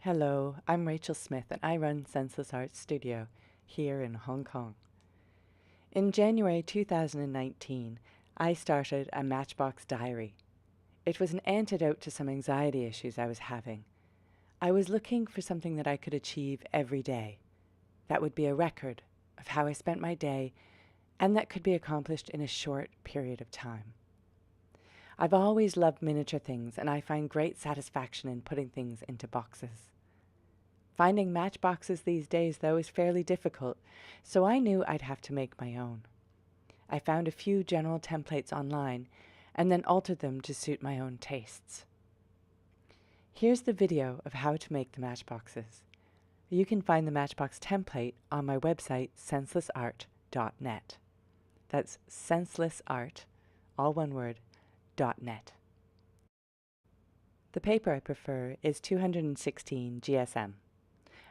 Hello, I'm Rachel Smith and I run Senseless Art Studio here in Hong Kong. In January 2019, I started a Matchbox diary. It was an antidote to some anxiety issues I was having. I was looking for something that I could achieve every day. That would be a record of how I spent my day and that could be accomplished in a short period of time. I've always loved miniature things and I find great satisfaction in putting things into boxes. Finding matchboxes these days, though, is fairly difficult, so I knew I'd have to make my own. I found a few general templates online and then altered them to suit my own tastes. Here's the video of how to make the matchboxes. You can find the matchbox template on my website, senselessart.net. That's senselessart, all one word, .net. The paper I prefer is 216 GSM.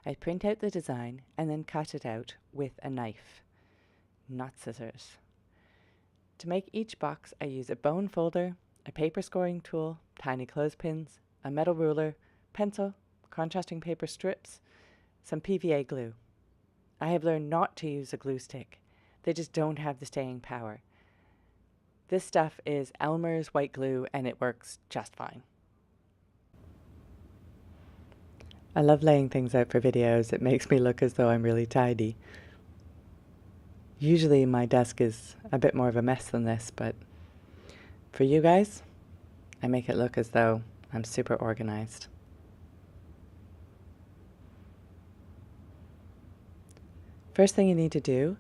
I print out the design and then cut it out with a knife, not scissors. To make each box, I use a bone folder, a paper scoring tool, tiny clothespins, a metal ruler, pencil, contrasting paper strips, some PVA glue. I have learned not to use a glue stick. They just don't have the staying power. This stuff is Elmer's white glue and it works just fine. I love laying things out for videos. It makes me look as though I'm really tidy. Usually my desk is a bit more of a mess than this, but for you guys, I make it look as though I'm super organized. First thing you need to do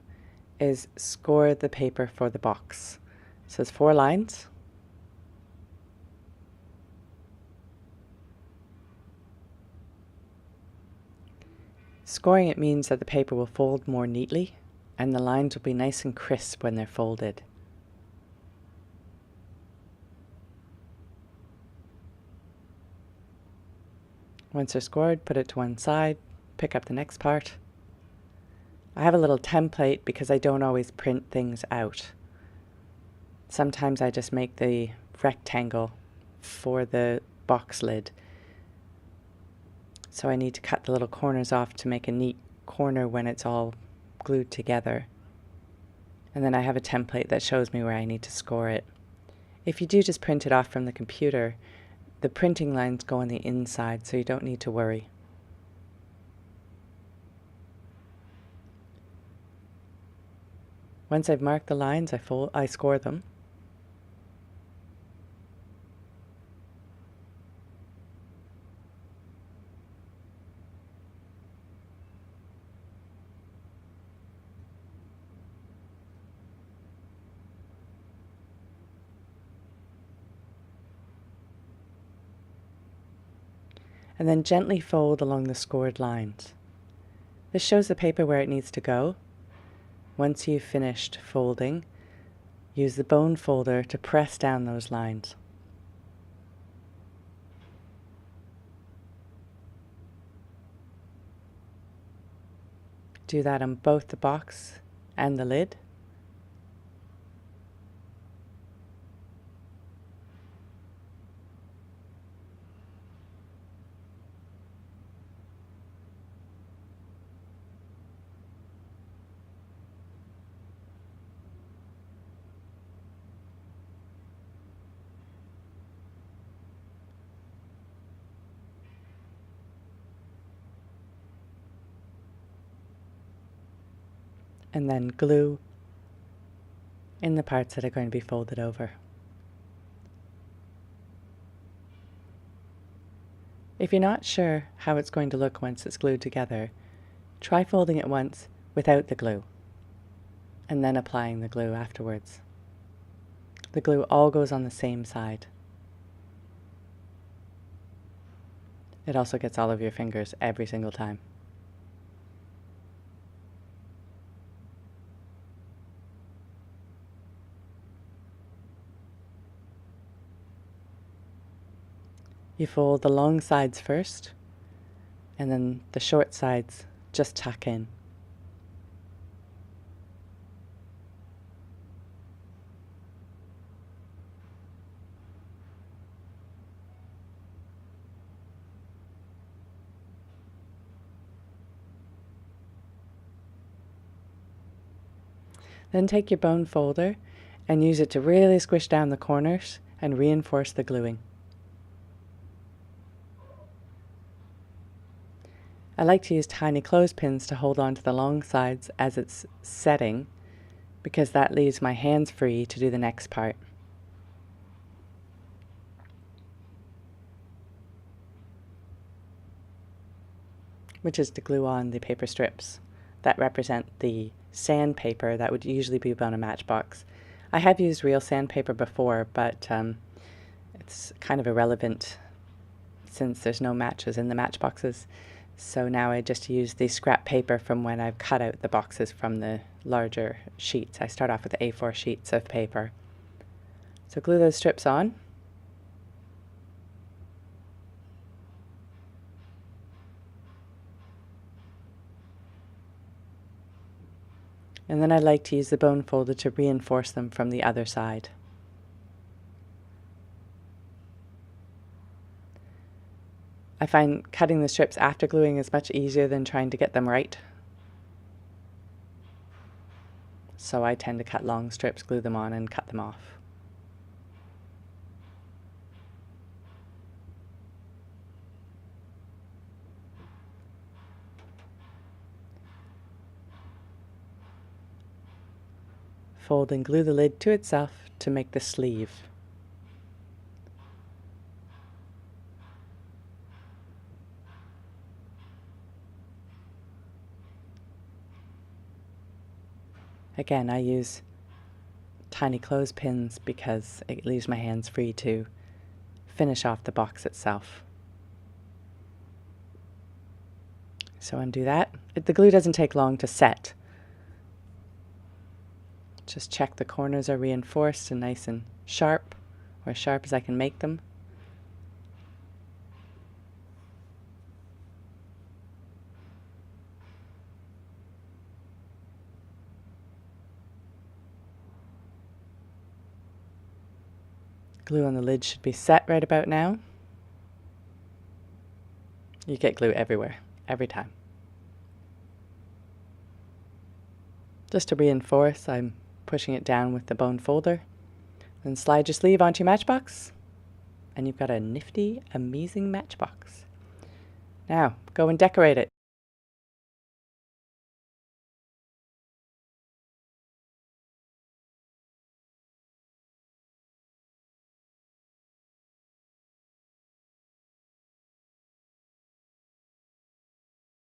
is score the paper for the box. So it's 4 lines. Scoring it means that the paper will fold more neatly and the lines will be nice and crisp when they're folded. Once they're scored, put it to one side, pick up the next part. I have a little template because I don't always print things out. Sometimes I just make the rectangle for the box lid. So I need to cut the little corners off to make a neat corner when it's all glued together. And then I have a template that shows me where I need to score it. If you do just print it off from the computer, the printing lines go on the inside, so you don't need to worry. Once I've marked the lines, I score them. And then gently fold along the scored lines. This shows the paper where it needs to go. Once you've finished folding, use the bone folder to press down those lines. Do that on both the box and the lid. And then glue in the parts that are going to be folded over. If you're not sure how it's going to look once it's glued together, try folding it once without the glue and then applying the glue afterwards. The glue all goes on the same side. It also gets all over your fingers every single time. You fold the long sides first, and then the short sides just tuck in. Then take your bone folder and use it to really squish down the corners and reinforce the gluing. I like to use tiny clothespins to hold on to the long sides as it's setting, because that leaves my hands free to do the next part. Which is to glue on the paper strips that represent the sandpaper that would usually be on a matchbox. I have used real sandpaper before, but it's kind of irrelevant since there's no matches in the matchboxes. So now I just use the scrap paper from when I've cut out the boxes from the larger sheets. I start off with A4 sheets of paper. So glue those strips on. And then I like to use the bone folder to reinforce them from the other side. I find cutting the strips after gluing is much easier than trying to get them right. So I tend to cut long strips, glue them on, and cut them off. Fold and glue the lid to itself to make the sleeve. Again, I use tiny clothespins because it leaves my hands free to finish off the box itself. So undo that. The glue doesn't take long to set. Just check the corners are reinforced and nice and sharp, or as sharp as I can make them. Glue on the lid should be set right about now. You get glue everywhere, every time. Just to reinforce, I'm pushing it down with the bone folder. Then slide your sleeve onto your matchbox, and you've got a nifty, amazing matchbox. Now, go and decorate it.